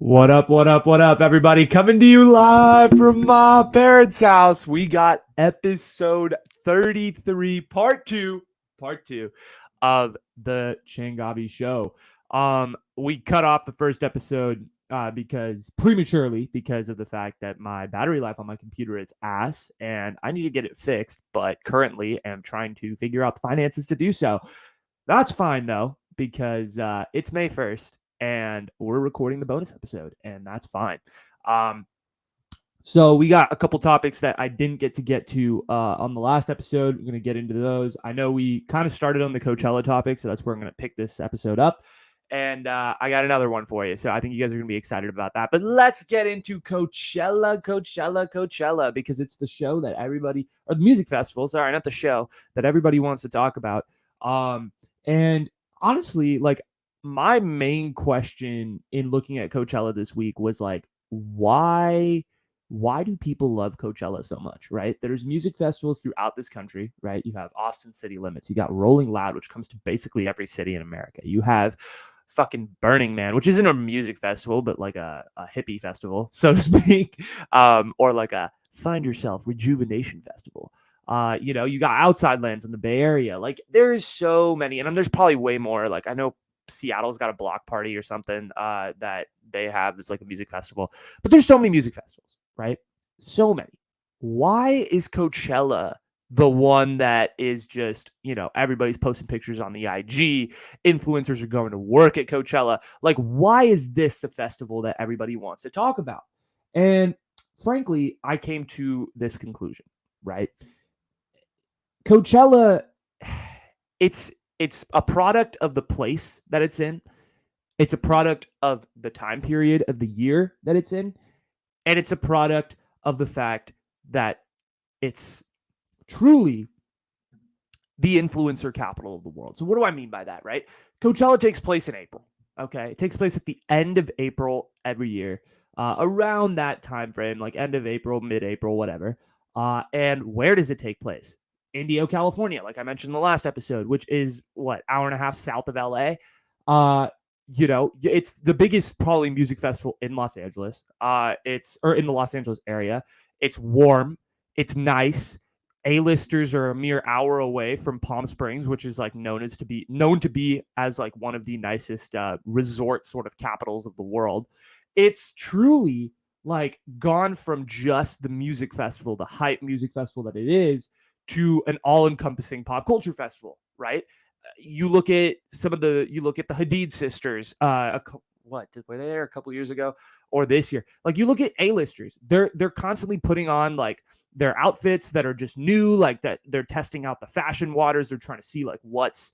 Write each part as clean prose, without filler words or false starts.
What up, what up, what up, everybody? Coming to you live from my parents' house. We got episode 33, part two of the Changavi Show. We cut off the first episode prematurely because of the fact that my battery life on my computer is ass and I need to get it fixed, but currently am trying to figure out the finances to do so. That's fine though, because it's May 1st and we're recording the bonus episode, and that's fine. So we got a couple topics that I didn't get to on the last episode. We're going to get into those. I know we kind of started on the Coachella topic, so that's where I'm going to pick this episode up. And I got another one for you. So I think you guys are going to be excited about that. But let's get into Coachella, because it's the show that everybody, or the music festival, sorry, not the show, that everybody wants to talk about. And honestly, like, my main question in looking at Coachella this week was like, why do people love Coachella so much, right? There's music festivals throughout this country, right? You have Austin City Limits. You got Rolling Loud, which comes to basically every city in America. You have fucking Burning Man, which isn't a music festival, but like a hippie festival, so to speak, or like a Find Yourself Rejuvenation Festival. You got Outside Lands in the Bay Area. Like, there's so many, and there's probably way more. Like, I know Seattle's got a block party or something that they have that's like a music festival, but there's so many music festivals, right? So many. Why is Coachella the one that is just, everybody's posting pictures on the IG, influencers are going to work at Coachella? Like, why is this the festival that everybody wants to talk about? And frankly, I came to this conclusion, right? Coachella, it's a product of the place that it's in. It's a product of the time period of the year that it's in. And it's a product of the fact that it's truly the influencer capital of the world. So what do I mean by that, right? Coachella takes place in April. Okay. It takes place at the end of April every year, around that time frame, like end of April, mid-April, whatever. And where does it take place? Indio, California, like I mentioned in the last episode, which is hour and a half south of LA. It's the biggest probably music festival in Los Angeles. It's in the Los Angeles area. It's warm. It's nice. A-listers are a mere hour away from Palm Springs, which is like known to be as like one of the nicest resort sort of capitals of the world. It's truly like gone from just the music festival, the hype music festival that it is, to an all-encompassing pop culture festival, right? You look at the Hadid sisters. Were they there a couple years ago or this year? Like, you look at A-listers, they're constantly putting on like their outfits that are just new, like that they're testing out the fashion waters. They're trying to see like what's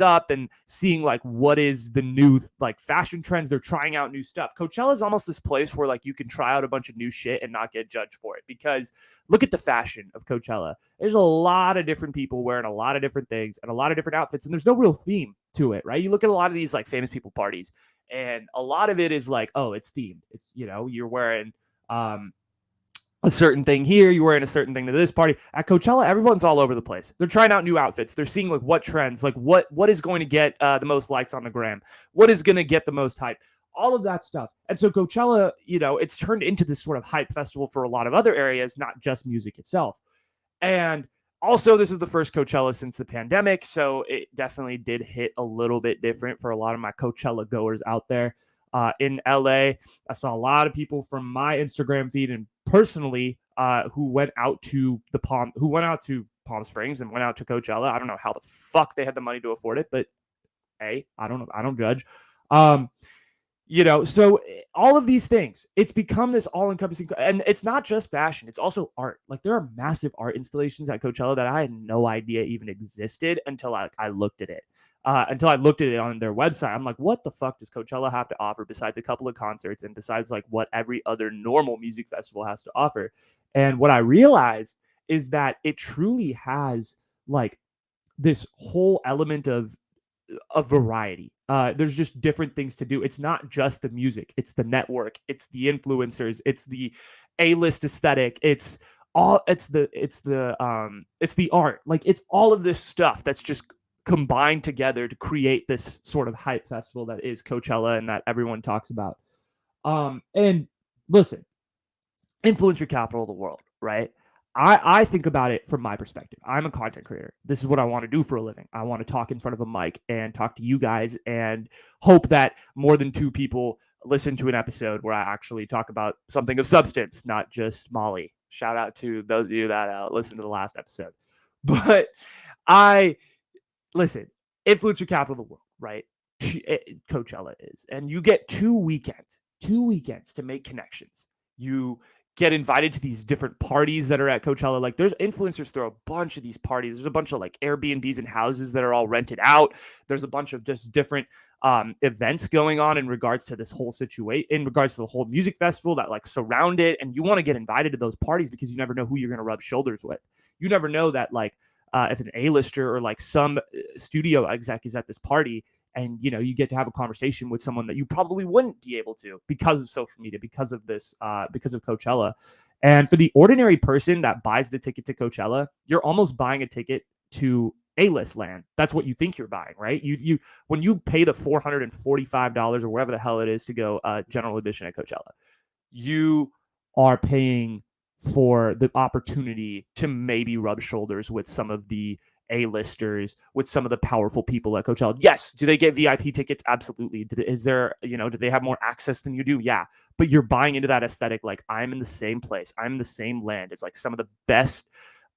up and seeing like what is the new like fashion trends. They're trying out new stuff. Coachella is almost this place where like you can try out a bunch of new shit and not get judged for it, because look at the fashion of Coachella. There's a lot of different people wearing a lot of different things and a lot of different outfits, and there's no real theme to it, right? You look at a lot of these like famous people parties, and a lot of it is like, oh, it's themed. It's, you're wearing a certain thing here, you're wearing a certain thing to this party. At Coachella, everyone's all over the place. They're trying out new outfits. They're seeing like what trends, like what is going to get the most likes on the gram, what is going to get the most hype, all of that stuff. And so Coachella, it's turned into this sort of hype festival for a lot of other areas, not just music itself. And also, this is the first Coachella since the pandemic, so it definitely did hit a little bit different for a lot of my Coachella goers out there. In LA, I saw a lot of people from my Instagram feed and personally who went out to Palm Springs and went out to Coachella. I don't know how the fuck they had the money to afford it, but hey, I don't judge. So all of these things, it's become this all-encompassing, and it's not just fashion, it's also art. Like, there are massive art installations at Coachella that I had no idea even existed until I looked at it. Until I looked at it on their website. I'm like, what the fuck does Coachella have to offer besides a couple of concerts and besides like what every other normal music festival has to offer? And what I realized is that it truly has like this whole element of variety. There's just different things to do. It's not just the music, it's the network, it's the influencers, it's the A-list aesthetic, it's the art. Like, it's all of this stuff that's just combined together to create this sort of hype festival that is Coachella and that everyone talks about. And listen, influencer capital of the world, right? I think about it from my perspective. I'm a content creator. This is what I want to do for a living. I want to talk in front of a mic and talk to you guys and hope that more than 2 people listen to an episode where I actually talk about something of substance, not just Molly. Shout out to those of you that listened to the last episode. But I listen, influencer capital of the world, right? Coachella is, and you get 2 weekends to make connections. You get invited to these different parties that are at Coachella. Like there's influencers throw a bunch of these parties. There's a bunch of like Airbnbs and houses that are all rented out. There's a bunch of just different events going on in regards to this whole situation, in regards to the whole music festival that like surround it. And you want to get invited to those parties because you never know who you're going to rub shoulders with. You never know that like if an A-lister or like some studio exec is at this party, and you get to have a conversation with someone that you probably wouldn't be able to because of social media, because of this, because of Coachella. And for the ordinary person that buys the ticket to Coachella, you're almost buying a ticket to A-list land. That's what you think you're buying, right? You when you pay the $445 or whatever the hell it is to go general admission at Coachella, you are paying for the opportunity to maybe rub shoulders with some of the A-listers, with some of the powerful people at Coachella. Yes. Do they get VIP tickets? Absolutely. Is there, do they have more access than you do? Yeah. But you're buying into that aesthetic. Like I'm in the same place. I'm in the same land. It's like some of the best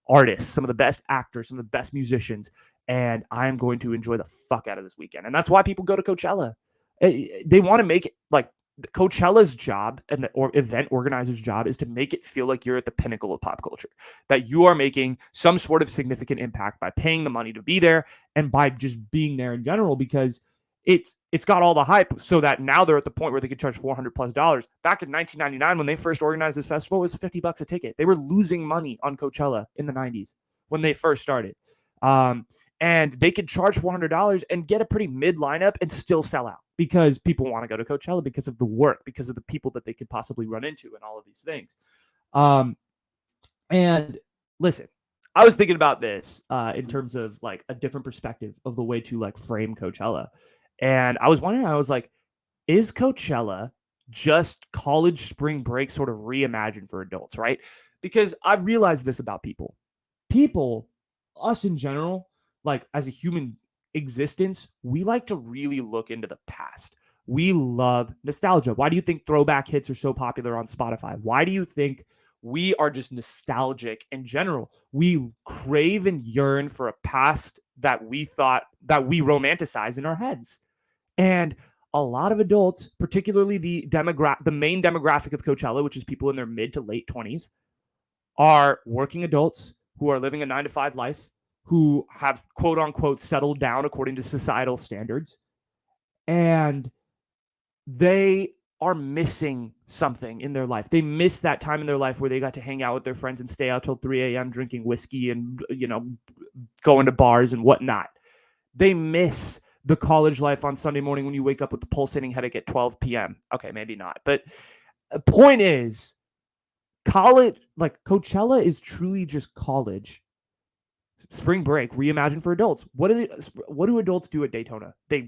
artists, some of the best actors, some of the best musicians. And I'm going to enjoy the fuck out of this weekend. And that's why people go to Coachella. They want to make it like Coachella's job and the event organizer's job is to make it feel like you're at the pinnacle of pop culture, that you are making some sort of significant impact by paying the money to be there and by just being there in general, because it's got all the hype, so that now they're at the point where they could charge $400+. Back in 1999, when they first organized this festival, it was $50 a ticket. They were losing money on Coachella in the 90s when they first started. And they could charge $400 and get a pretty mid lineup and still sell out because people want to go to Coachella because of the work, because of the people that they could possibly run into and all of these things. And listen, I was thinking about this in terms of like a different perspective of the way to like frame Coachella. And I was wondering, I was like, is Coachella just college spring break sort of reimagined for adults, right? Because I've realized this about people. People, us in general, like as a human existence, we like to really look into the past. We love nostalgia. Why do you think throwback hits are so popular on Spotify? Why do you think we are just nostalgic in general? We crave and yearn for a past that we thought that we romanticize in our heads. And a lot of adults, particularly the main demographic of Coachella, which is people in their mid to late 20s, are working adults who are living a 9-to-5 life, who have quote unquote settled down according to societal standards. And they are missing something in their life. They miss that time in their life where they got to hang out with their friends and stay out till 3 a.m. drinking whiskey and, going to bars and whatnot. They miss the college life on Sunday morning when you wake up with the pulsating headache at 12 p.m. Okay, maybe not. But the point is, college, like Coachella is truly just college spring break reimagined for adults. What do adults do at Daytona? What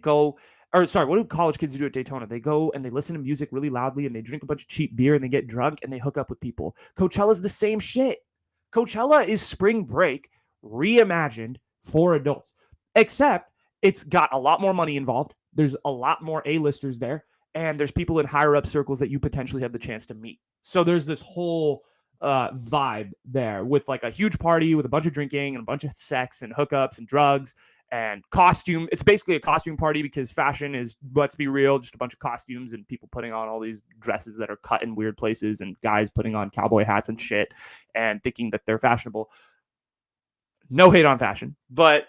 do college kids do at Daytona? They go and they listen to music really loudly and they drink a bunch of cheap beer and they get drunk and they hook up with people. Coachella's the same shit. Coachella is spring break reimagined for adults, except it's got a lot more money involved. There's a lot more A-listers there, and there's people in higher up circles that you potentially have the chance to meet. So there's this whole vibe there with like a huge party with a bunch of drinking and a bunch of sex and hookups and drugs and costume. It's basically a costume party because fashion is, let's be real, just a bunch of costumes and people putting on all these dresses that are cut in weird places and guys putting on cowboy hats and shit and thinking that they're fashionable. No hate on fashion, but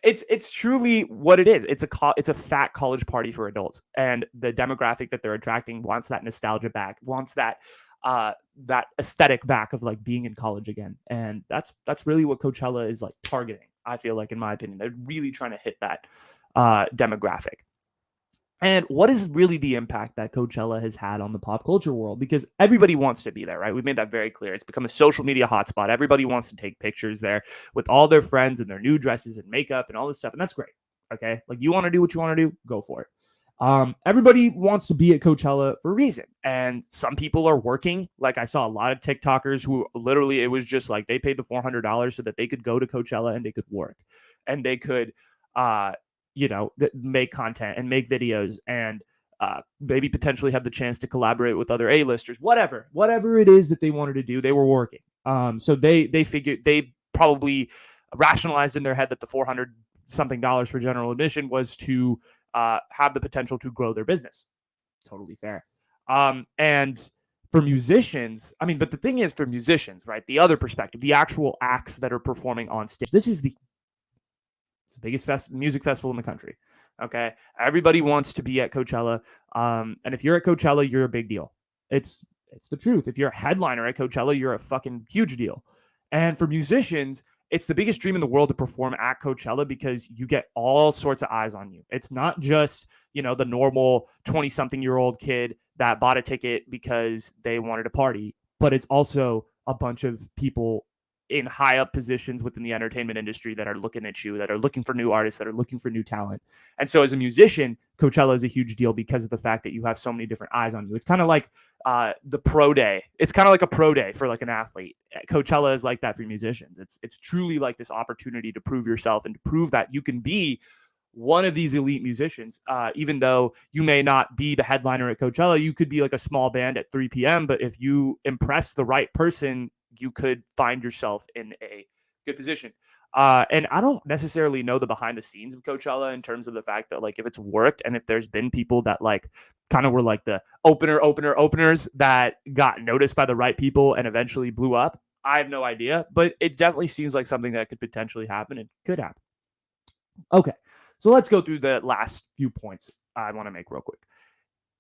it's truly what it is. It's a fat college party for adults, and the demographic that they're attracting wants that nostalgia back, wants that aesthetic back of like being in college again. And that's really what Coachella is like targeting. I feel like, in my opinion, they're really trying to hit that demographic. And what is really the impact that Coachella has had on the pop culture world? Because everybody wants to be there, right? We've made that very clear. It's become a social media hotspot. Everybody wants to take pictures there with all their friends and their new dresses and makeup and all this stuff. And that's great. Okay. Like, you want to do what you want to do, go for it. Everybody wants to be at Coachella for a reason. And some people are working. Like I saw a lot of TikTokers who literally, it was just like they paid the $400 so that they could go to Coachella and they could work and they could, make content and make videos and maybe potentially have the chance to collaborate with other A-listers, whatever it is that they wanted to do, they were working. So they figured, they probably rationalized in their head that the $400 something for general admission was to have the potential to grow their business. Totally fair. And for musicians, I mean, but the thing is, for musicians, right? The other perspective, the actual acts that are performing on stage. This is the biggest music festival in the country. Okay, everybody wants to be at Coachella, and if you're at Coachella, you're a big deal. It's the truth. If you're a headliner at Coachella, you're a fucking huge deal. And for musicians, it's the biggest dream in the world to perform at Coachella because you get all sorts of eyes on you. It's not just, the normal 20-something-year-old kid that bought a ticket because they wanted to party, but it's also a bunch of people in high up positions within the entertainment industry that are looking at you, that are looking for new artists, that are looking for new talent. And so as a musician, Coachella is a huge deal because of the fact that you have so many different eyes on you. It's kind of like the pro day. It's kind of like a pro day for like an athlete. Coachella is like that for musicians. It's truly like this opportunity to prove yourself and to prove that you can be one of these elite musicians. Even though you may not be the headliner at Coachella, you could be like a small band at 3 p.m. But if you impress the right person, you could find yourself in a good position. And I don't necessarily know the behind the scenes of Coachella in terms of the fact that like if it's worked and if there's been people that like kind of were like the openers that got noticed by the right people and eventually blew up. I have no idea, but it definitely seems like something that could potentially happen and could happen. Okay, so let's go through the last few points I want to make real quick.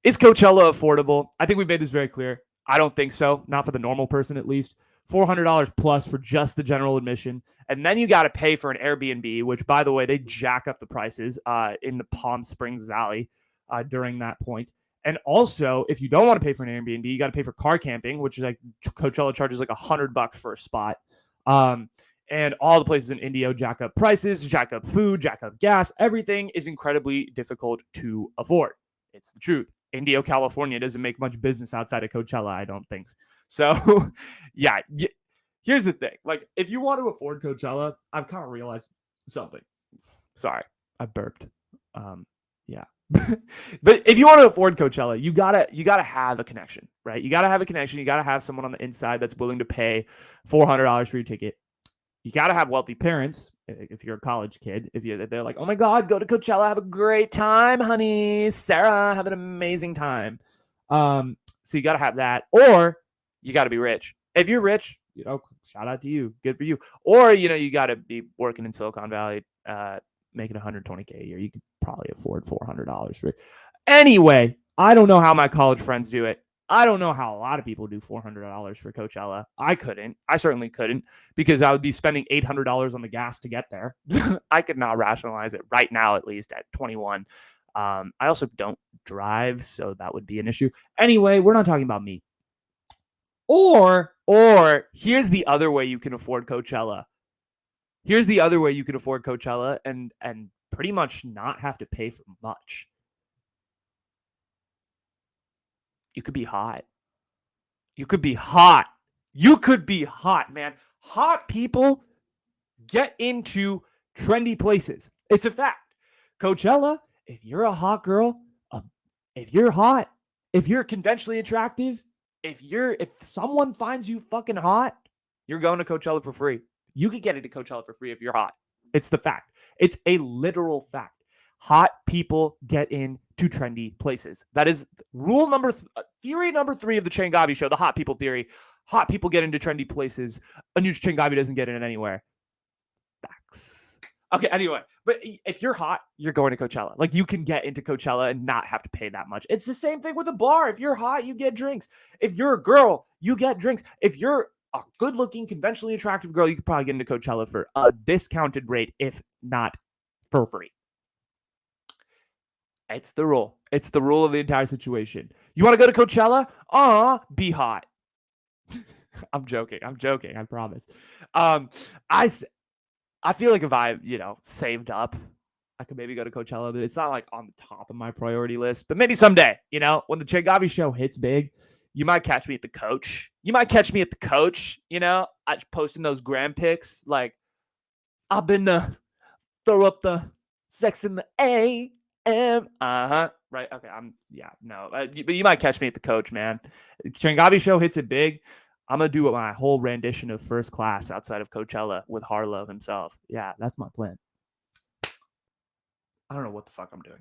Is Coachella affordable? I think we made this very clear. I don't think so, not for the normal person at least. $400 plus for just the general admission. And then you got to pay for an Airbnb, which, by the way, they jack up the prices in the Palm Springs Valley during that point. And also, if you don't want to pay for an Airbnb, you got to pay for car camping, which is like Coachella charges like $100 for a spot. And all the places in Indio jack up prices, jack up food, jack up gas. Everything is incredibly difficult to afford. It's the truth. Indio, California doesn't make much business outside of Coachella, I don't think. So, yeah, here's the thing. Like, if you want to afford Coachella, I've kind of realized something. Sorry, I burped. Yeah. But if you want to afford Coachella, you gotta have a connection, right? You gotta have a connection. You gotta have someone on the inside that's willing to pay $400 for your ticket. You got to have wealthy parents if you're a college kid. If they're like, oh my God, go to Coachella, have a great time, honey. Sarah, have an amazing time. So you got to have that, or you got to be rich. If you're rich, shout out to you. Good for you. Or, you got to be working in Silicon Valley, making $120K a year. You could probably afford $400 for it. Anyway, I don't know how my college friends do it. I don't know how a lot of people do $400 for Coachella. I couldn't. I certainly couldn't because I would be spending $800 on the gas to get there. I could not rationalize it right now, at least at 21. I also don't drive, so that would be an issue. Anyway, we're not talking about me. Or here's the other way you can afford Coachella. Here's the other way you can afford Coachella and pretty much not have to pay for much. You could be hot. You could be hot. You could be hot, man. Hot people get into trendy places. It's a fact. Coachella, if you're a hot girl, if you're hot, if you're conventionally attractive, if someone finds you fucking hot, you're going to Coachella for free. You could get into Coachella for free if you're hot. It's the fact. It's a literal fact. Hot people get into trendy places. That is theory number 3 of the Changavi Show, the hot people theory. Hot people get into trendy places. Anuj Changavi doesn't get in it anywhere. Facts. Okay, anyway. But if you're hot, you're going to Coachella. Like, you can get into Coachella and not have to pay that much. It's the same thing with a bar. If you're hot, you get drinks. If you're a girl, you get drinks. If you're a good-looking, conventionally attractive girl, you could probably get into Coachella for a discounted rate, if not for free. It's the rule. It's the rule of the entire situation. You want to go to Coachella? Be hot. I'm joking. I promise. I feel like if I, saved up I could maybe go to Coachella, but it's not like on the top of my priority list. But maybe someday, when the Changavi Show hits big, you might catch me at the Coach. You might catch me at the Coach. I posting those gram pics like I've been throw up the sex in the AM. Right. Okay. No. But you might catch me at the Coach, man. Changavi Show hits it big. I'm gonna do my whole rendition of First Class outside of Coachella with Harlow himself. Yeah, that's my plan. I don't know what the fuck I'm doing.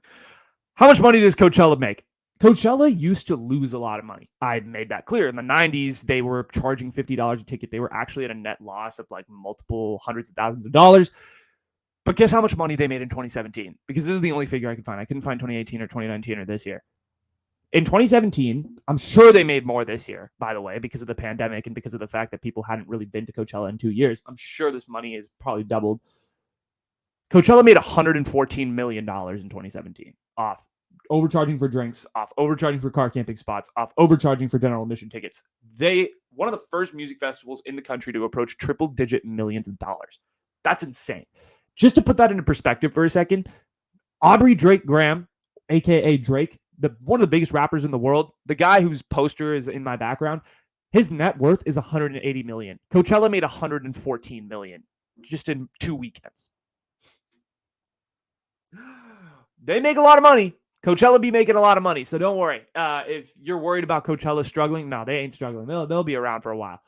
How much money does Coachella make? Coachella used to lose a lot of money. I made that clear. In the 90s, they were charging $50 a ticket. They were actually at a net loss of like multiple hundreds of thousands of dollars. But guess how much money they made in 2017? Because this is the only figure I could find. I couldn't find 2018 or 2019 or this year. In 2017, I'm sure they made more this year, by the way, because of the pandemic and because of the fact that people hadn't really been to Coachella in 2 years. I'm sure this money is probably doubled. Coachella made $114 million in 2017 off overcharging for drinks, off overcharging for car camping spots, off overcharging for general admission tickets. One of the first music festivals in the country to approach triple-digit millions of dollars. That's insane. Just to put that into perspective for a second, Aubrey Drake Graham, aka Drake, one of the biggest rappers in the world, the guy whose poster is in my background, his net worth is $180 million. Coachella made $114 million just in 2 weekends. They make a lot of money. Coachella be making a lot of money, so don't worry. If you're worried about Coachella struggling, no, they ain't struggling. They'll be around for a while.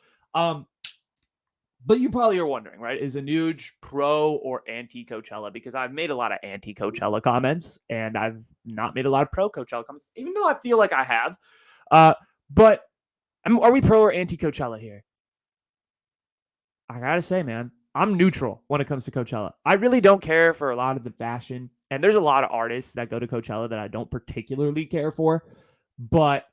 But you probably are wondering, right? Is Anuj pro or anti-Coachella? Because I've made a lot of anti-Coachella comments, and I've not made a lot of pro-Coachella comments, even though I feel like I have. But are we pro or anti-Coachella here? I gotta say, man, I'm neutral when it comes to Coachella. I really don't care for a lot of the fashion. And there's a lot of artists that go to Coachella that I don't particularly care for. But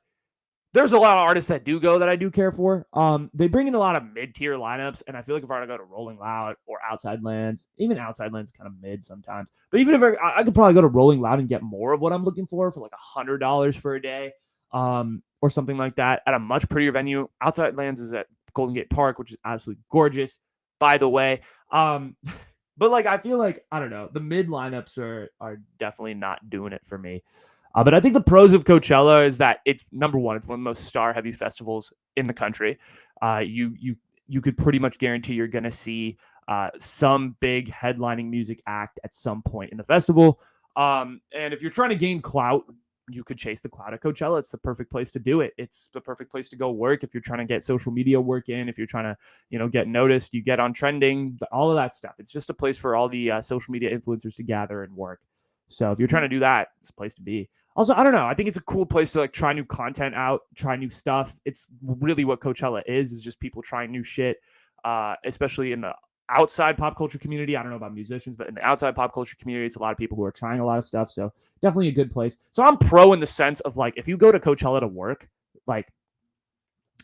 there's a lot of artists that do go that I do care for. They bring in a lot of mid-tier lineups. And I feel like if I were to go to Rolling Loud or Outside Lands, even Outside Lands is kind of mid sometimes. But even if I could probably go to Rolling Loud and get more of what I'm looking for like $100 for a day or something like that at a much prettier venue. Outside Lands is at Golden Gate Park, which is absolutely gorgeous, by the way. But like, I feel like, I don't know, the mid lineups are definitely not doing it for me. But I think the pros of Coachella is that it's number one, it's one of the most star heavy festivals in the country. You could pretty much guarantee you're going to see some big headlining music act at some point in the festival. And if you're trying to gain clout, you could chase the clout at Coachella. It's the perfect place to do it. It's the perfect place to go work. If you're trying to get social media work in, if you're trying to, get noticed, you get on trending, all of that stuff. It's just a place for all the social media influencers to gather and work. So if you're trying to do that, it's a place to be. Also, I don't know. I think it's a cool place to like try new content out, try new stuff. It's really what Coachella is just people trying new shit, especially in the outside pop culture community. I don't know about musicians, but in the outside pop culture community, it's a lot of people who are trying a lot of stuff. So definitely a good place. So I'm pro in the sense of like, if you go to Coachella to work, like,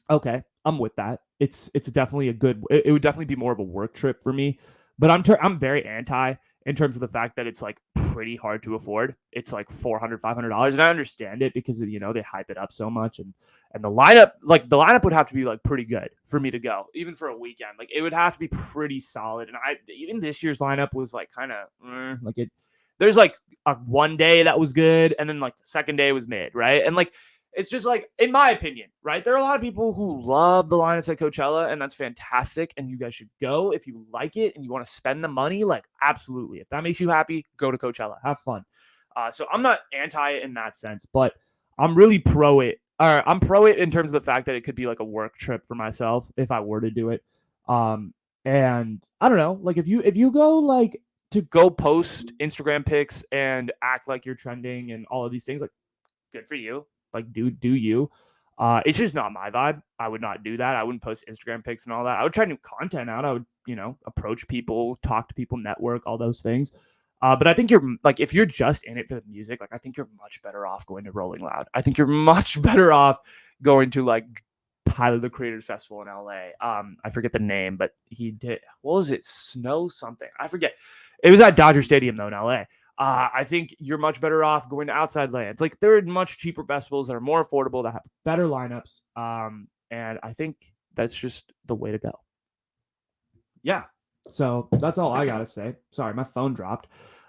okay, I'm with that. It's definitely it would definitely be more of a work trip for me, but I'm very anti in terms of the fact that it's like pretty hard to afford. It's like $400, $500. And I understand it because, they hype it up so much. And the lineup would have to be like pretty good for me to go, even for a weekend. Like it would have to be pretty solid. And even this year's lineup was like kind of there's like a one day that was good. And then like the second day was mid, right? And like, it's just like, in my opinion, right? There are a lot of people who love the lineups at Coachella, and that's fantastic. And you guys should go if you like it and you want to spend the money. Like, absolutely. If that makes you happy, go to Coachella. Have fun. So I'm not anti it in that sense, but I'm really pro it. I'm pro it in terms of the fact that it could be like a work trip for myself if I were to do it. And I don't know, like if you go like to go post Instagram pics and act like you're trending and all of these things, like good for you. Like, do you? It's just not my vibe. I would not do that. I wouldn't post Instagram pics and all that. I would try new content out. I would, approach people, talk to people, network, all those things. But I think you're like, if you're just in it for the music, like I think you're much better off going to Rolling Loud. I think you're much better off going to like Tyler the Creator's Festival in LA. I forget the name, but he did. What was it? Snow something. I forget. It was at Dodger Stadium though in LA. I think you're much better off going to Outside Lands. Like there are much cheaper festivals that are more affordable, that have better lineups. And I think that's just the way to go. Yeah. So that's all I got to say. Sorry, my phone dropped.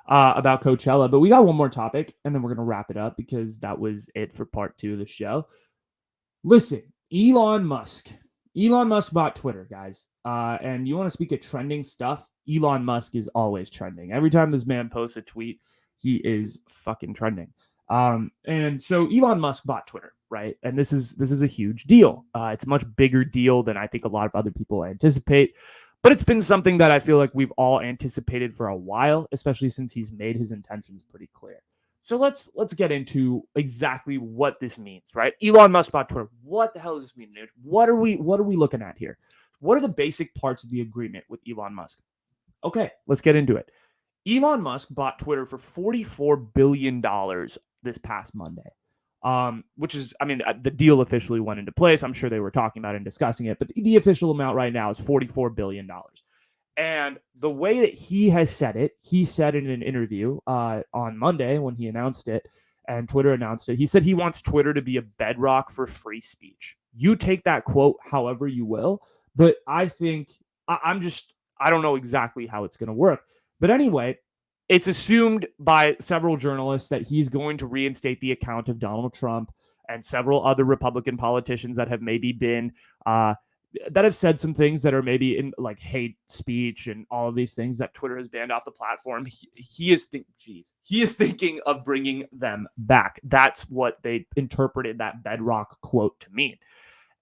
about Coachella. But we got one more topic, and then we're going to wrap it up because that was it for part 2 of the show. Listen, Elon Musk. Elon Musk bought Twitter, guys. And you want to speak of trending stuff? Elon Musk is always trending. Every time this man posts a tweet, he is fucking trending. And so Elon Musk bought Twitter, right? And this is a huge deal. It's a much bigger deal than I think a lot of other people anticipate. But it's been something that I feel like we've all anticipated for a while, especially since he's made his intentions pretty clear. So let's get into exactly what this means, right? Elon Musk bought Twitter. What the hell does this mean, Anuj? What are we looking at here? What are the basic parts of the agreement with Elon Musk? Okay, let's get into it. Elon Musk bought Twitter for $44 billion this past Monday, which is, I mean, the deal officially went into place. I'm sure they were talking about it and discussing it, but the official amount right now is $44 billion. And the way that he has said it, he said in an interview on Monday when he announced it and Twitter announced it, he said he wants Twitter to be a bedrock for free speech. You take that quote however you will, but I think I don't know exactly how it's going to work. But anyway, it's assumed by several journalists that he's going to reinstate the account of Donald Trump and several other Republican politicians that have maybe been that have said some things that are maybe in like hate speech and all of these things that Twitter has banned off the platform. He is thinking of bringing them back. That's what they interpreted that bedrock quote to mean.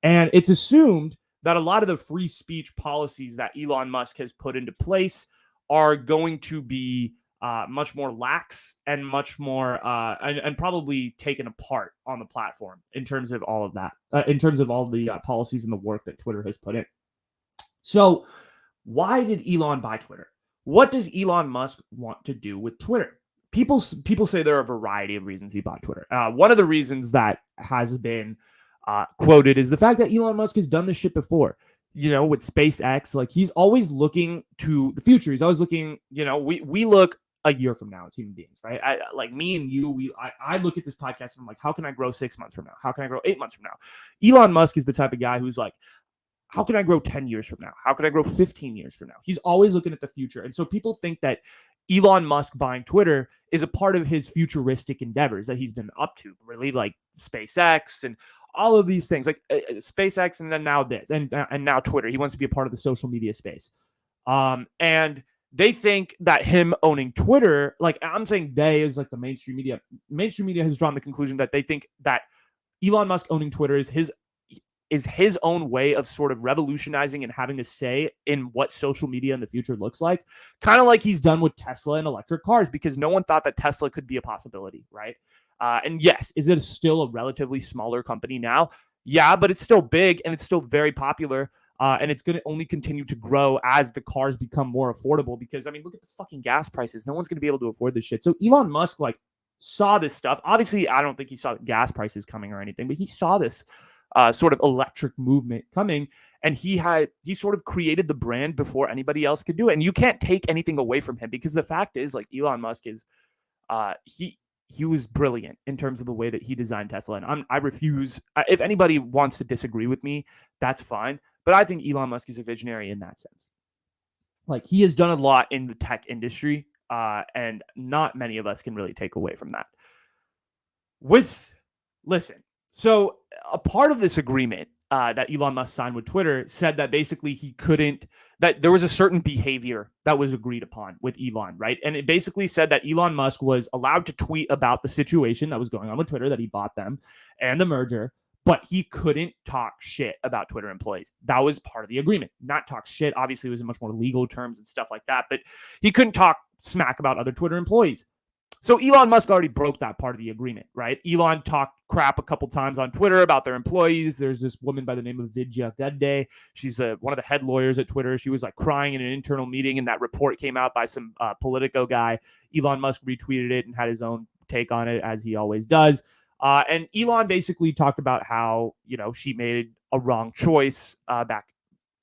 And it's assumed that a lot of the free speech policies that Elon Musk has put into place are going to be much more lax and much more and probably taken apart on the platform in terms of all of that, in terms of all the policies and the work that Twitter has put in. So why did Elon buy Twitter? What does Elon Musk want to do with Twitter? People say there are a variety of reasons he bought Twitter. One of the reasons that has been quoted is the fact that Elon Musk has done this shit before. You know, with SpaceX, like he's always looking to the future. He's always looking, you know, we look a year from now as human beings, right? Like me and you, I look at this podcast and I'm like, how can I grow 6 months from now? How can I grow 8 months from now? Elon Musk is the type of guy who's like, how can I grow 10 years from now? How can I grow 15 years from now? He's always looking at the future. And so people think that Elon Musk buying Twitter is a part of his futuristic endeavors that he's been up to, really, like SpaceX and all of these things, like SpaceX, and then now this, and now Twitter. He wants to be a part of the social media space. And they think that him owning Twitter, like I'm saying they is like the mainstream media. Mainstream media has drawn the conclusion that they think that Elon Musk owning Twitter is his own way of sort of revolutionizing and having a say in what social media in the future looks like. Kind of like he's done with Tesla and electric cars, because no one thought that Tesla could be a possibility, right? And yes, is it still a relatively smaller company now? Yeah, but it's still big and it's still very popular. And it's going to only continue to grow as the cars become more affordable, because, I mean, look at the fucking gas prices. No one's going to be able to afford this shit. So Elon Musk, like, saw this stuff. Obviously, I don't think he saw gas prices coming or anything, but he saw this sort of electric movement coming, and he sort of created the brand before anybody else could do it. And you can't take anything away from him, because the fact is, like, Elon Musk is he was brilliant in terms of the way that he designed Tesla. And I refuse, if anybody wants to disagree with me, that's fine. But I think Elon Musk is a visionary in that sense. Like, he has done a lot in the tech industry, and not many of us can really take away from that. Listen, so a part of this agreement that Elon Musk signed with Twitter said that basically that there was a certain behavior that was agreed upon with Elon, right? And it basically said that Elon Musk was allowed to tweet about the situation that was going on with Twitter, that he bought them, and the merger, but he couldn't talk shit about Twitter employees. That was part of the agreement. Not talk shit. Obviously, it was in much more legal terms and stuff like that, but he couldn't talk smack about other Twitter employees. So Elon Musk already broke that part of the agreement, right? Elon talked crap a couple times on Twitter about their employees. There's this woman by the name of Vidya Gadde. She's one of the head lawyers at Twitter. She was like crying in an internal meeting, and that report came out by some Politico guy. Elon Musk retweeted it and had his own take on it, as he always does. And Elon basically talked about how, you know, she made a wrong choice back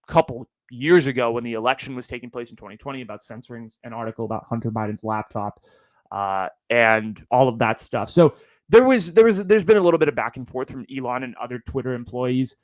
a couple years ago when the election was taking place in 2020, about censoring an article about Hunter Biden's laptop. And all of that stuff. So there's been a little bit of back and forth from Elon and other Twitter employees,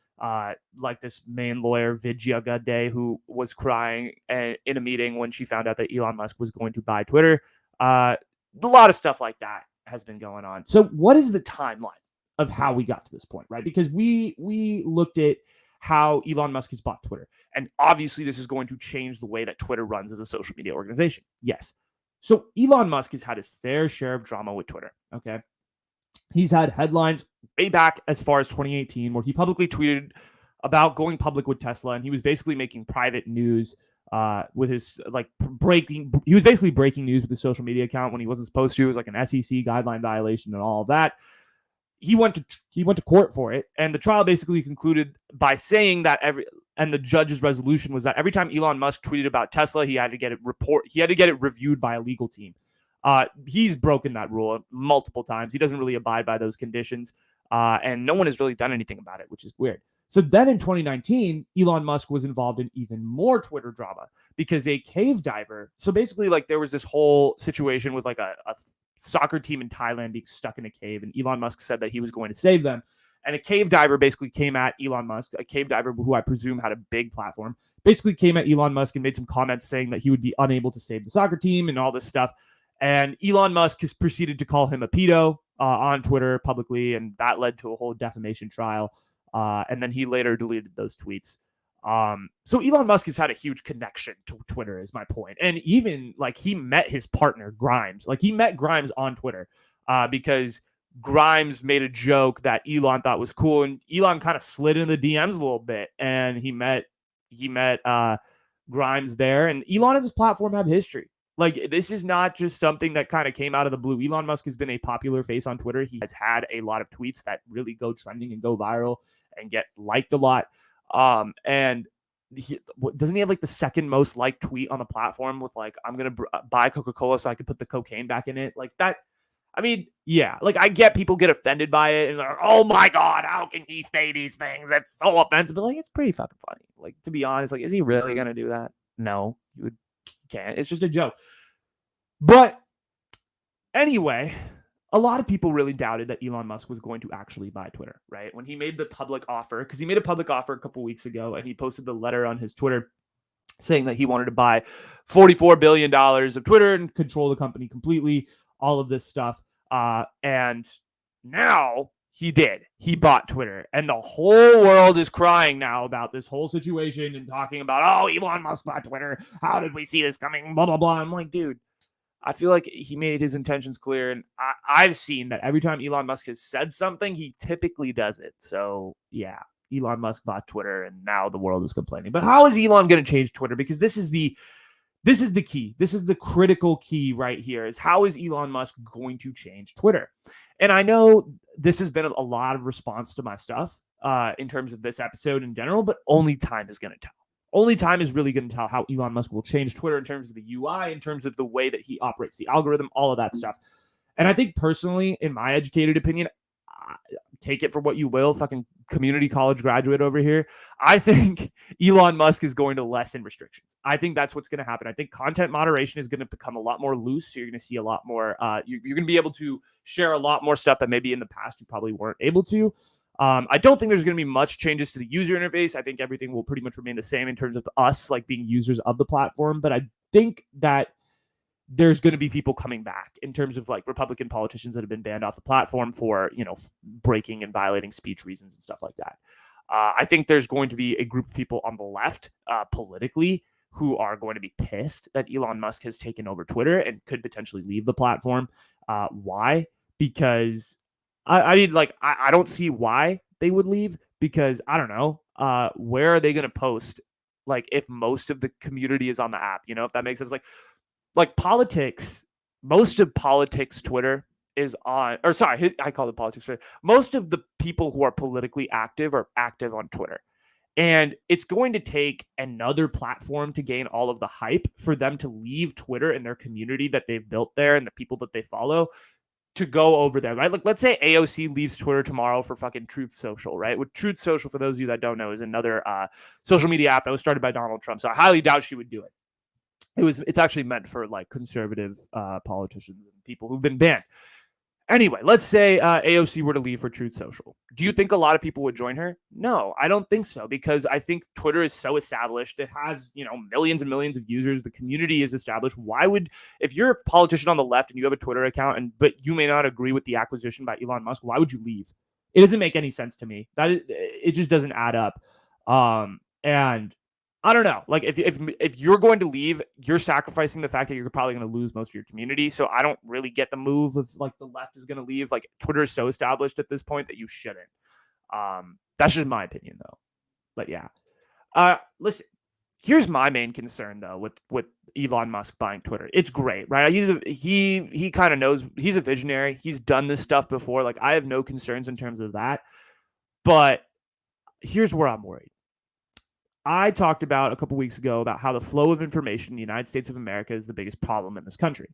like this main lawyer, Vidya Gadde, who was crying in a meeting when she found out that Elon Musk was going to buy Twitter. A lot of stuff like that has been going on. So what is the timeline of how we got to this point, right? Because we looked at how Elon Musk has bought Twitter. And obviously this is going to change the way that Twitter runs as a social media organization. Yes. So Elon Musk has had his fair share of drama with Twitter, okay? He's had headlines way back as far as 2018 where he publicly tweeted about going public with Tesla, and he was basically making private news with his he was basically breaking news with his social media account when he wasn't supposed to. It was like an SEC guideline violation and all of that. He went to court for it, and the trial basically concluded by saying that the judge's resolution was that every time Elon Musk tweeted about Tesla, he had to get it reviewed by a legal team. He's broken that rule multiple times. He doesn't really abide by those conditions, and no one has really done anything about it, which is weird. So then in 2019, Elon Musk was involved in even more Twitter drama because a cave diver. So basically, there was this whole situation with a soccer team in Thailand being stuck in a cave, and Elon Musk said that he was going to save them. And a cave diver basically came at Elon Musk, a cave diver who I presume had a big platform, basically came at Elon Musk and made some comments saying that he would be unable to save the soccer team and all this stuff. And Elon Musk has proceeded to call him a pedo on Twitter publicly, and that led to a whole defamation trial. And then he later deleted those tweets. So Elon Musk has had a huge connection to Twitter, is my point. And even he met his partner Grimes. He met Grimes on Twitter because Grimes made a joke that Elon thought was cool, and Elon kind of slid into the DMs a little bit, and he met Grimes there. And Elon and his platform have history. This is not just something that kind of came out of the blue. Elon Musk has been a popular face on Twitter. He has had a lot of tweets that really go trending and go viral and get liked a lot. And doesn't he have the second most liked tweet on the platform with I'm going to buy Coca-Cola so I can put the cocaine back in it? That. I mean, yeah, I get people get offended by it and they're like, oh my God, how can he say these things? That's so offensive. But it's pretty fucking funny. To be honest, is he really going to do that? No, you can't. It's just a joke. But anyway, a lot of people really doubted that Elon Musk was going to actually buy Twitter, right? When he made the public offer, because he made a public offer a couple weeks ago, and he posted the letter on his Twitter saying that he wanted to buy $44 billion of Twitter and control the company completely, all of this stuff. And now he did. He bought Twitter. And the whole world is crying now about this whole situation and talking about, oh, Elon Musk bought Twitter. How did we see this coming? Blah, blah, blah. I'm like, dude, I feel like he made his intentions clear. And I've seen that every time Elon Musk has said something, he typically does it. So, yeah, Elon Musk bought Twitter, and now the world is complaining. But how is Elon going to change Twitter? Because this is the key. This is the critical key right here, is how is Elon Musk going to change Twitter? And I know this has been a lot of response to my stuff in terms of this episode in general, but only time is going to tell. Only time is really going to tell how Elon Musk will change Twitter in terms of the UI, in terms of the way that he operates the algorithm, all of that stuff. And I think personally, in my educated opinion, take it for what you will, fucking community college graduate over here, I think Elon Musk is going to lessen restrictions. I think that's what's going to happen. I think content moderation is going to become a lot more loose. So you're going to see a lot more, you're going to be able to share a lot more stuff that maybe in the past you probably weren't able to. I don't think there's going to be much changes to the user interface. I think everything will pretty much remain the same in terms of us being users of the platform. But I think that there's going to be people coming back in terms of Republican politicians that have been banned off the platform for, breaking and violating speech reasons and stuff like that. I think there's going to be a group of people on the left politically who are going to be pissed that Elon Musk has taken over Twitter and could potentially leave the platform. Why? Because I don't see why they would leave, because I don't know. Where are they going to post? If most of the community is on the app, if that makes sense, like politics, most of politics Twitter is on, or sorry, I call it politics Twitter. Most of the people who are politically active are active on Twitter. And it's going to take another platform to gain all of the hype for them to leave Twitter and their community that they've built there and the people that they follow to go over there, right? Let's say AOC leaves Twitter tomorrow for fucking Truth Social, right? With Truth Social, for those of you that don't know, is another social media app that was started by Donald Trump. So I highly doubt she would do it. It's actually meant for conservative politicians and people who've been banned. Anyway, let's say AOC were to leave for Truth Social. Do you think a lot of people would join her? No, I don't think so, because I think Twitter is so established. It has, millions and millions of users. The community is established. Why would, if you're a politician on the left and you have a Twitter account, but you may not agree with the acquisition by Elon Musk, why would you leave? It doesn't make any sense to me. It just doesn't add up. And I don't know. Like if you're going to leave, you're sacrificing the fact that you're probably going to lose most of your community. So I don't really get the move of like the left is going to leave. Like Twitter is so established at this point that you shouldn't. That's just my opinion though. But yeah. Listen, here's my main concern though with Elon Musk buying Twitter. It's great, right? He kind of knows, he's a visionary. He's done this stuff before. Like I have no concerns in terms of that. But here's where I'm worried. I talked about a couple weeks ago about how the flow of information in the United States of America is the biggest problem in this country.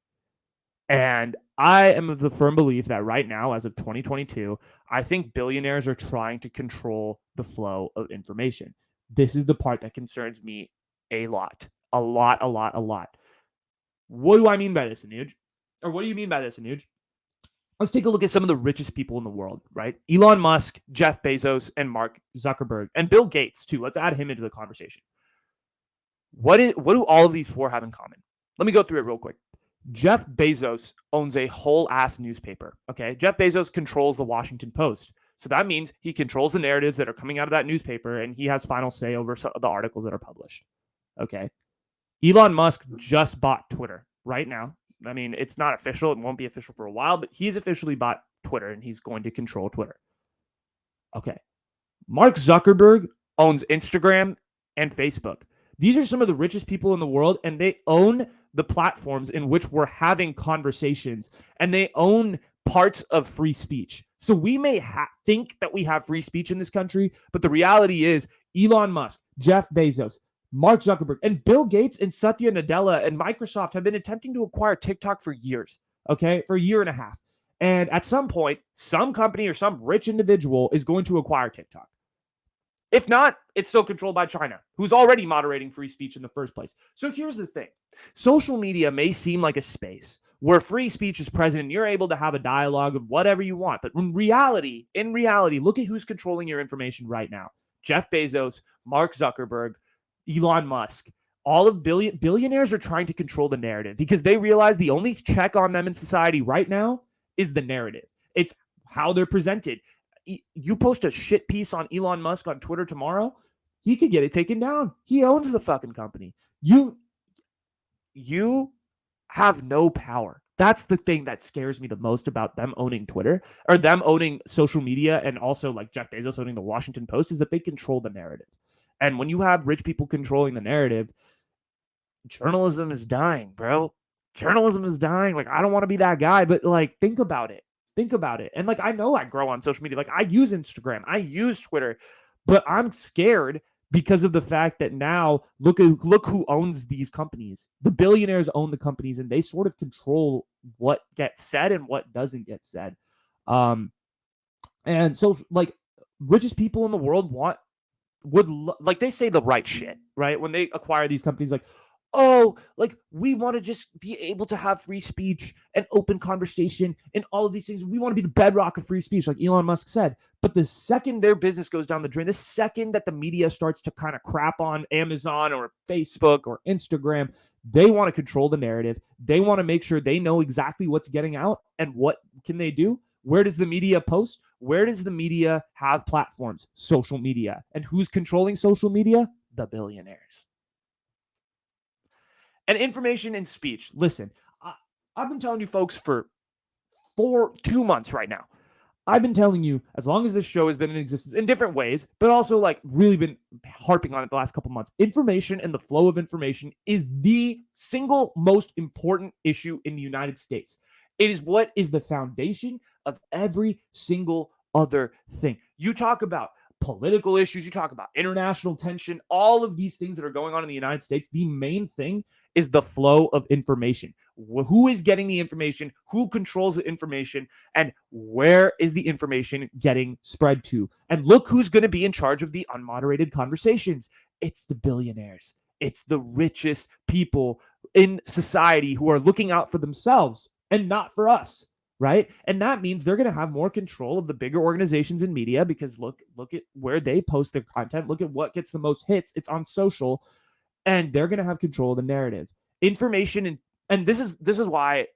And I am of the firm belief that right now, as of 2022, I think billionaires are trying to control the flow of information. This is the part that concerns me a lot. What do I mean by this, Anuj? Or what do you mean by this, Anuj? Let's take a look at some of the richest people in the world, right? Elon Musk, Jeff Bezos, and Mark Zuckerberg, and Bill Gates, too. Let's add him into the conversation. What do all of these four have in common? Let me go through it real quick. Jeff Bezos owns a whole ass newspaper, okay? Jeff Bezos controls the Washington Post. So that means he controls the narratives that are coming out of that newspaper, and he has final say over the articles that are published, okay? Elon Musk just bought Twitter right now. I mean, it's not official. It won't be official for a while, but he's officially bought Twitter and he's going to control Twitter. Okay. Mark Zuckerberg owns Instagram and Facebook. These are some of the richest people in the world, and they own the platforms in which we're having conversations, and they own parts of free speech. So we may think that we have free speech in this country, but the reality is Elon Musk, Jeff Bezos, Mark Zuckerberg, and Bill Gates and Satya Nadella and Microsoft have been attempting to acquire TikTok for years, okay, for a year and a half. And at some point, some company or some rich individual is going to acquire TikTok. If not, it's still controlled by China, who's already moderating free speech in the first place. So here's the thing. Social media may seem like a space where free speech is present and you're able to have a dialogue of whatever you want. But in reality, look at who's controlling your information right now. Jeff Bezos, Mark Zuckerberg, Elon Musk. All of billionaires are trying to control the narrative because they realize the only check on them in society right now is the narrative. It's how they're presented. You post a shit piece on Elon Musk on Twitter tomorrow, he could get it taken down. He owns the fucking company. You have no power. That's the thing that scares me the most about them owning Twitter or them owning social media, and also like Jeff Bezos owning the Washington Post, is that they control the narrative. And when you have rich people controlling the narrative, journalism is dying, bro. Journalism is dying. Like, I don't want to be that guy, but like, think about it. And like, I know I grow on social media. Like, I use Instagram, I use Twitter, but I'm scared because of the fact that now look who owns these companies. The billionaires own the companies, and they sort of control what gets said and what doesn't get said. And so like richest people in the world like they say the right shit, right? When they acquire these companies, like, oh, like we want to just be able to have free speech and open conversation and all of these things. We want to be the bedrock of free speech, like Elon Musk said. But the second their business goes down the drain, the second that the media starts to kind of crap on Amazon or Facebook or Instagram, they want to control the narrative. They want to make sure they know exactly what's getting out and what can they do. Where does the media post? Where does the media have platforms? Social media. And who's controlling social media? The billionaires. And information and speech. Listen, I've been telling you folks for 2 months right now. I've been telling you, as long as this show has been in existence in different ways, but also like really been harping on it the last couple months, information and the flow of information is the single most important issue in the United States. It is what is the foundation of every single other thing. You talk about political issues, you talk about international tension, all of these things that are going on in the United States. The main thing is the flow of information. Who is getting the information? Who controls the information? And where is the information getting spread to? And look who's going to be in charge of the unmoderated conversations. It's the billionaires. It's the richest people in society who are looking out for themselves and not for us. right? And that means they're going to have more control of the bigger organizations in media because look at where they post their content. Look at what gets the most hits. It's on social, and they're going to have control of the narrative. Information and this is why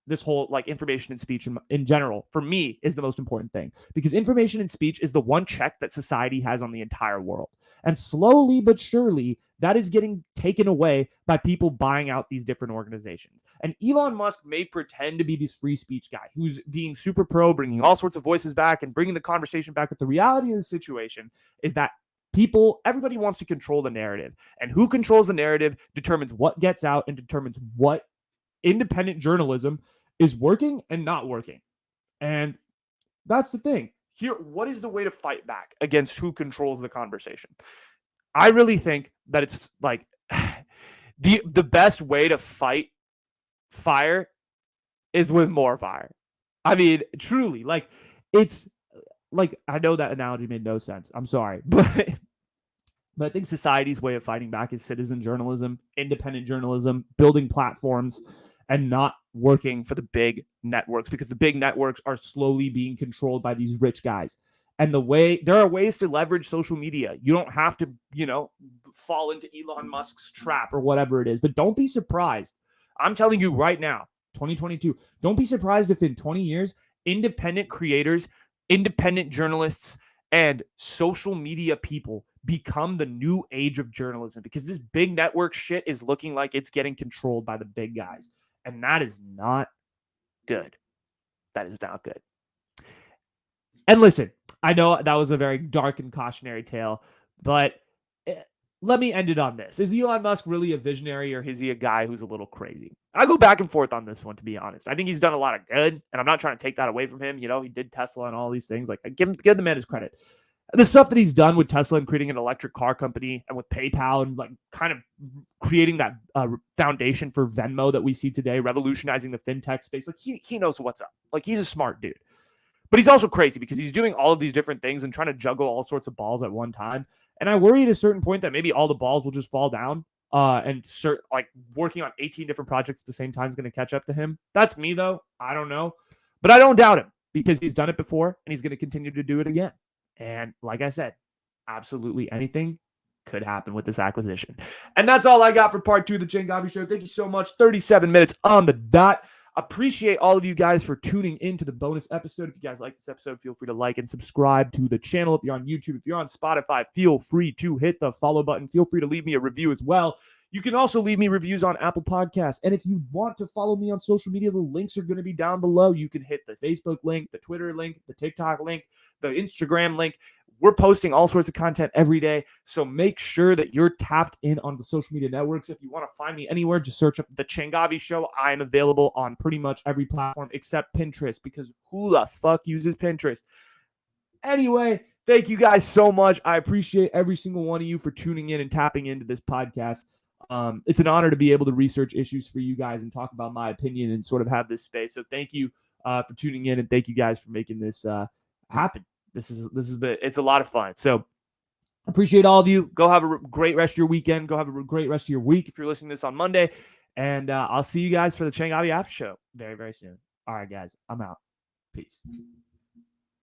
this whole like information and speech in general for me is the most important thing, because information and speech is the one check that society has on the entire world, and slowly but surely that is getting taken away by people buying out these different organizations. And Elon Musk may pretend to be this free speech guy who's being super pro, bringing all sorts of voices back and bringing the conversation back, but the reality of the situation is that everybody wants to control the narrative, and who controls the narrative determines what gets out and determines what independent journalism is working and not working. And that's the thing. Here, what is the way to fight back against who controls the conversation? I really think that it's like the best way to fight fire is with more fire. I mean, truly, like it's like, I know that analogy made no sense. I'm sorry, but I think society's way of fighting back is citizen journalism, independent journalism, building platforms, and not working for the big networks, because the big networks are slowly being controlled by these rich guys. And there are ways to leverage social media. You don't have to, fall into Elon Musk's trap or whatever it is, but don't be surprised. I'm telling you right now, 2022, don't be surprised if in 20 years, independent creators, independent journalists, and social media people become the new age of journalism, because this big network shit is looking like it's getting controlled by the big guys. And that is not good. That is not good. And listen, I know that was a very dark and cautionary tale, but let me end it on this. Is Elon Musk really a visionary, or is he a guy who's a little crazy? I go back and forth on this one, to be honest. I think he's done a lot of good, and I'm not trying to take that away from him. He did Tesla and all these things. Like, give the man his credit. The stuff that he's done with Tesla and creating an electric car company, and with PayPal, and like kind of creating that foundation for Venmo that we see today, revolutionizing the fintech space. Like, he knows what's up. Like, he's a smart dude. But he's also crazy because he's doing all of these different things and trying to juggle all sorts of balls at one time. And I worry at a certain point that maybe all the balls will just fall down, and like working on 18 different projects at the same time is going to catch up to him. That's me, though. I don't know. But I don't doubt him, because he's done it before and he's going to continue to do it again. And like I said, absolutely anything could happen with this acquisition. And that's all I got for part 2 of the Changavi Show. Thank you so much. 37 minutes on the dot. Appreciate all of you guys for tuning into the bonus episode. If you guys like this episode, feel free to like and subscribe to the channel. If you're on YouTube, if you're on Spotify, feel free to hit the follow button. Feel free to leave me a review as well. You can also leave me reviews on Apple Podcasts. And if you want to follow me on social media, the links are going to be down below. You can hit the Facebook link, the Twitter link, the TikTok link, the Instagram link. We're posting all sorts of content every day, so make sure that you're tapped in on the social media networks. If you want to find me anywhere, just search up The Changavi Show. I am available on pretty much every platform except Pinterest, because who the fuck uses Pinterest? Anyway, thank you guys so much. I appreciate every single one of you for tuning in and tapping into this podcast. It's an honor to be able to research issues for you guys and talk about my opinion and sort of have this space. So thank you for tuning in, and thank you guys for making this happen. It's a lot of fun. So appreciate all of you. Go have a great rest of your weekend. Go have a great rest of your week if you're listening to this on Monday. And I'll see you guys for the Changavi After Show very, very soon. All right, guys, I'm out. Peace.